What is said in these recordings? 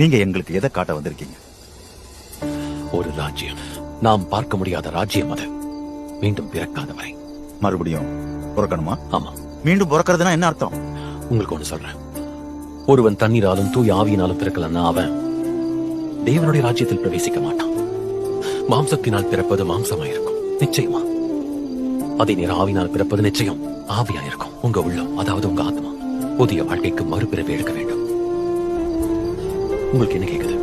நீங்க எங்களுக்கு எதை காட்ட வந்திருக்கீங்க? ஒரு ராஜ்யம், நாம் பார்க்க முடியாத ராஜ்யம் அது, மீண்டும் பிறக்காத வரை. மறுபடியும் பிறக்கணுமா? ஆமா. மீண்டும் பிறக்கிறதுனா என்ன அர்த்தம்? உங்களுக்கு ஒண்ணு சொல்றேன். ஒருவன் தண்ணீராலும் தூய் ஆவியினாலும் பிறக்கலன்னா அவன் தேவனுடைய ராஜ்யத்தில் பிரவேசிக்க மாட்டான். மாம்சத்தினால் பிறப்பது மாம்சமாயிருக்கும், நிச்சயமா. அதே நேரம் ஆவினால் பிறப்பது நிச்சயம் ஆவியாயிருக்கும். உங்க உள்ளம், அதாவது உங்க ஆத்மா, புதிய வாழ்க்கைக்கு மறுபிறவி எடுக்க வேண்டும். உங்களுக்கு என்ன கேக்குது?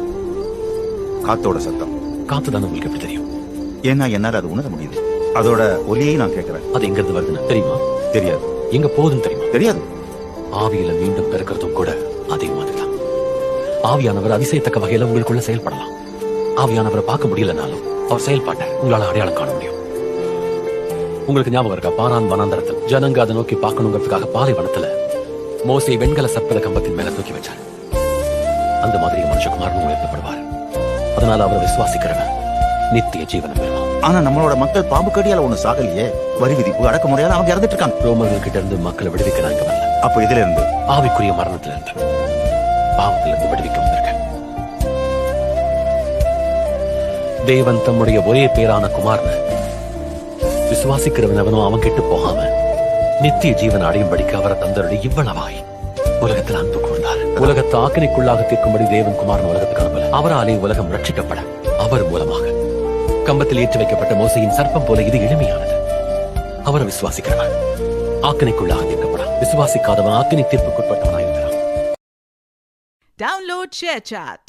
காத்தோட சத்தம். காத்துதான் உங்களுக்கு எப்படி தெரியும்? ஏன்னா என்னால அது உணர முடியுது. அதோட ஒலியை நான் கேட்கிறேன். அது எங்க இருந்து வருதுன்னு தெரியுமா? தெரியாது. எங்க போகுதுன்னு தெரியுமா? தெரியாது. ஆவியில மீண்டும் பிறக்கிறதும் கூட அதே மாதிரிதான். ஆவியானவர் அதிசயத்தக்க வகையில உங்களுக்குள்ள செயல்படலாம். ஆவியானவரை பார்க்க முடியலனாலும் அவர் செயல்பாட்டை உங்களால அடையாளம் காண முடியும். உங்களுக்கு ஞாபகம் இருக்கா? பாரான் வனாந்தரத்தில் ஜனங்க அதை நோக்கி பார்க்கணுங்கிறதுக்காக பாலைவனத்துல மோசே வெண்கல சர்ப்பத கம்பத்தின் மேல தூக்கி வச்சார். அந்த மாதிரி மனுஷகுமாரன் உயர்த்தப்படுவார். அதனால அவரை விசுவாசிக்கிறவன் நித்திய ஜீவனம் பெறுவான். ஆனா நம்மளோட மக்கள் பாம்பு கடியால ஒண்ணு சாகலையே. வரி விதிப்பு அடக்குமுறையால அவங்க இறந்துட்டு இருக்காங்க. ரோமர்கள் கிட்ட இருந்து மக்களை விடுவிக்கிறாங்க. அப்ப இதுல இருந்து ஆவிக்குரிய மரணத்துல இருந்து, பாவத்துல இருந்து விடுவிக்க வந்திருக்கேன். தேவன் தம்முடைய ஒரே பேரான குமாரனை விசுவாசிக்கிறவன் அவனும் அவன் கெட்டு போகாம நித்திய ஜீவன் அடையும்படிக்கு அவரை தந்தருடைய இவ்வளவாய் உலகத்தில் அன்பு கூர்ந்தார். உலகத்தை ஆக்கினைக்குள்ளாக தீர்க்கும்படி தேவன் குமாரன் உலகத்துக்கு அனுப்பல. அவராலே உலகம் ரட்சிக்கப்பட அவர் மூலமாக கம்பத்தில் ஏற்றி வைக்கப்பட்ட மோசையின் சர்ப்பம் போல இது எளிமையானது. அவரை விசுவாசிக்கிறவன் ஆக்கினைக்குள்ளாக தீர்க்கப்பட, விசுவாசிக்காதவன் ஆக்கினை தீர்ப்புக்குட்பட்டவனாயிருக்கிறான். Download ShareChat.